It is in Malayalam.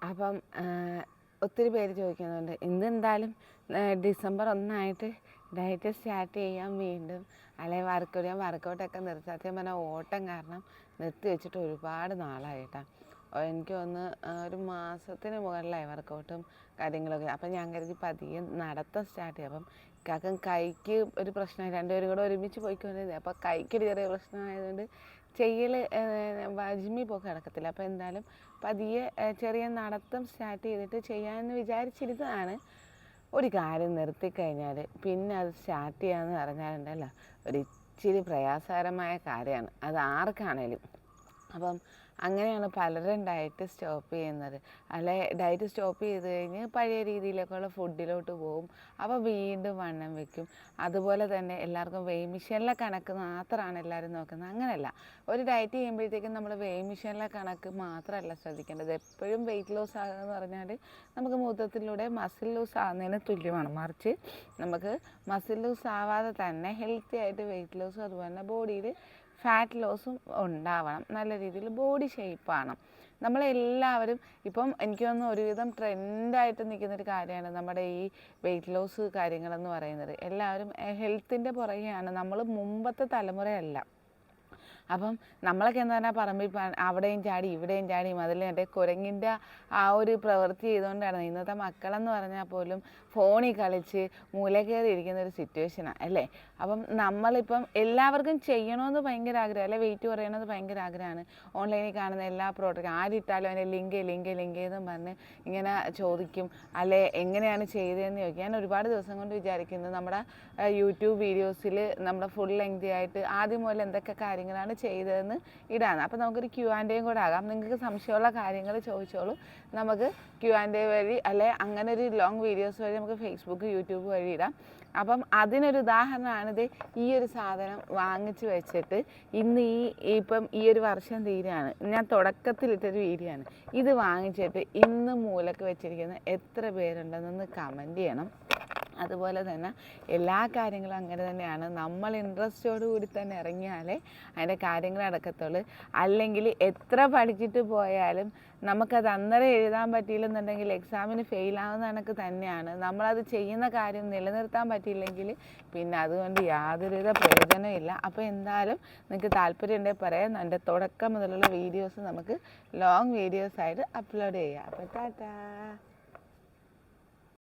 അപ്പം ഒത്തിരി പേര് ചോദിക്കുന്നുണ്ട് ഇന്നെന്തായാലും ഡിസംബർ 1 ഡയറ്റ് സ്റ്റാർട്ട് ചെയ്യാൻ വീണ്ടും, അല്ലെങ്കിൽ വർക്കൗട്ടൊക്കെ നിർത്തി. സത്യം പറഞ്ഞാൽ ഓട്ടം കാരണം നിർത്തി വെച്ചിട്ട് ഒരുപാട് നാളായിട്ടാണ്. എനിക്ക് ഒന്ന് ഒരു മാസത്തിന് മുകളിലായി വർക്കൗട്ടും കാര്യങ്ങളൊക്കെ. അപ്പം ഞാൻ കരുതി പതിയെ നടത്തം സ്റ്റാർട്ട് ചെയ്യും. അപ്പം ഇക്കാക്കും കൈക്ക് ഒരു പ്രശ്നമായി, രണ്ടുപേരും കൂടെ ഒരുമിച്ച് പോയിക്കൊണ്ടിരുന്നത്. അപ്പോൾ കൈക്കൊരു ചെറിയ പ്രശ്നമായതുകൊണ്ട് ജിമ്മിൽ പോക്ക് നടക്കത്തില്ല. അപ്പോൾ എന്തായാലും പതിയെ ചെറിയ നടത്തം സ്റ്റാർട്ട് ചെയ്തിട്ട് ചെയ്യാമെന്ന് വിചാരിച്ചിരുന്നതാണ്. ഒരു കാര്യം നിർത്തിക്കഴിഞ്ഞാൽ പിന്നെ അത് സ്റ്റാർട്ട് ചെയ്യാമെന്ന് പറഞ്ഞാലുണ്ടല്ലോ ഒരു ഇച്ചിരി പ്രയാസകരമായ കാര്യമാണ്, അത് ആർക്കാണേലും. അപ്പം അങ്ങനെയാണ് പലരും ഡയറ്റ് സ്റ്റോപ്പ് ചെയ്യുന്നത്. അല്ലെ ഡയറ്റ് സ്റ്റോപ്പ് ചെയ്ത് കഴിഞ്ഞ് പഴയ രീതിയിലൊക്കെയുള്ള ഫുഡിലോട്ട് പോകും. അപ്പോൾ വീണ്ടും വണ്ണം വെക്കും. അതുപോലെ തന്നെ എല്ലാവർക്കും വെയ് മെഷീനിലെ കണക്ക് മാത്രമാണ് എല്ലാവരും നോക്കുന്നത്. അങ്ങനെയല്ല, ഒരു ഡയറ്റ് ചെയ്യുമ്പോഴത്തേക്കും നമ്മൾ വെയ് മെഷീനിലെ കണക്ക് മാത്രമല്ല ശ്രദ്ധിക്കേണ്ടത്. എപ്പോഴും വെയിറ്റ് ലോസ് ആകുക എന്ന് പറഞ്ഞാൽ നമുക്ക് മൊത്തത്തിലൂടെ മസിൽ ലൂസ് ആകുന്നതിന് തുല്യമാണ്. മറിച്ച് നമുക്ക് മസിൽ ലൂസ് ആവാതെ തന്നെ ഹെൽത്തി ആയിട്ട് വെയിറ്റ് ലോസും അതുപോലെ തന്നെ ബോഡിയിൽ ഫാറ്റ് ലോസും ഉണ്ടാവണം. നല്ല രീതിയിൽ ബോഡി ഷേപ്പാണ്. നമ്മളെല്ലാവരും ഇപ്പം എനിക്ക് തോന്നുന്നു ഒരുവിധം ട്രെൻഡായിട്ട് നിൽക്കുന്നൊരു കാര്യമാണ് നമ്മുടെ ഈ വെയിറ്റ് ലോസ് കാര്യങ്ങളെന്ന് പറയുന്നത്. എല്ലാവരും ഹെൽത്തിൻ്റെ പുറകെയാണ്. നമ്മൾ മുമ്പത്തെ തലമുറയല്ല. അപ്പം നമ്മളൊക്കെ എന്താ പറഞ്ഞാൽ പറമ്പിൽ അവിടെയും ചാടി ഇവിടെയും ചാടി അതിലെ കുരങ്ങിൻ്റെ ആ ഒരു പ്രവൃത്തി ചെയ്തുകൊണ്ടാണ്. ഇന്നത്തെ മക്കളെന്ന് പറഞ്ഞാൽ പോലും ഫോണിൽ കളിച്ച് മൂല കയറി ഇരിക്കുന്ന ഒരു സിറ്റുവേഷനാണ് അല്ലേ. അപ്പം നമ്മളിപ്പം എല്ലാവർക്കും ചെയ്യണമെന്ന് ഭയങ്കര ആഗ്രഹം, അല്ലെ വെയിറ്റ് കുറയണമെന്ന് ഭയങ്കര ആഗ്രഹമാണ്. ഓൺലൈനിൽ കാണുന്ന എല്ലാ പ്രോഡക്റ്റും ആരിട്ടാലും അതിൻ്റെ ലിങ്ക് എന്നും പറഞ്ഞ് ഇങ്ങനെ ചോദിക്കും, അല്ലെ എങ്ങനെയാണ് ചെയ്തതെന്ന് ചോദിക്കും. ഞാൻ ഒരുപാട് ദിവസം കൊണ്ട് വിചാരിക്കുന്നത് നമ്മുടെ യൂട്യൂബ് വീഡിയോസിൽ നമ്മുടെ ഫുൾ ലെങ്തി ആയിട്ട് ആദ്യം മുതൽ എന്തൊക്കെ കാര്യങ്ങളാണ് ചെയ്തതെന്ന് ഇടാണ്. അപ്പോൾ നമുക്കൊരു Q&A കൂടെ ആകാം. നിങ്ങൾക്ക് സംശയമുള്ള കാര്യങ്ങൾ ചോദിച്ചോളൂ. നമുക്ക് Q&A വഴി അല്ലെ അങ്ങനെ ഒരു ലോങ് വീഡിയോസ് വഴി നമുക്ക് ഫേസ്ബുക്ക് യൂട്യൂബ് വഴി ഇടാം. അപ്പം അതിനൊരു ഉദാഹരണമാണിത്. ഈ ഒരു സാധനം വാങ്ങിച്ച് വെച്ചിട്ട് ഇന്ന് ഇപ്പം ഈ ഒരു വർഷം തീരുകയാണ്. ഞാൻ തുടക്കത്തിലിട്ടൊരു വീഡിയോ ആണ്. ഇത് വാങ്ങിച്ചിട്ട് ഇന്ന് മൂലക്ക് വെച്ചിരിക്കുന്ന എത്ര പേരുണ്ടെന്നൊന്ന് കമൻറ്റ് ചെയ്യണം. അതുപോലെ തന്നെ എല്ലാ കാര്യങ്ങളും അങ്ങനെ തന്നെയാണ്. നമ്മൾ ഇൻട്രസ്റ്റോടു കൂടി തന്നെ ഇറങ്ങിയാലേ അതിൻ്റെ കാര്യങ്ങൾ നടക്കത്തുള്ളൂ. അല്ലെങ്കിൽ എത്ര പഠിച്ചിട്ട് പോയാലും നമുക്കത് അന്നേരം എഴുതാൻ പറ്റിയില്ലെന്നുണ്ടെങ്കിൽ എക്സാമിന് ഫെയിലാവുന്ന കണക്ക് തന്നെയാണ്. നമ്മളത് ചെയ്യുന്ന കാര്യം നിലനിർത്താൻ പറ്റിയില്ലെങ്കിൽ പിന്നെ അതുകൊണ്ട് യാതൊരുവിധ പ്രയോജനവും ഇല്ല. അപ്പോൾ എന്തായാലും നിങ്ങൾക്ക് താല്പര്യം ഉണ്ടെങ്കിൽ പറയാം. എൻ്റെ തുടക്കം മുതലുള്ള വീഡിയോസ് നമുക്ക് ലോങ് വീഡിയോസായിട്ട് അപ്ലോഡ് ചെയ്യാം. അപ്പോൾ ടാറ്റാ.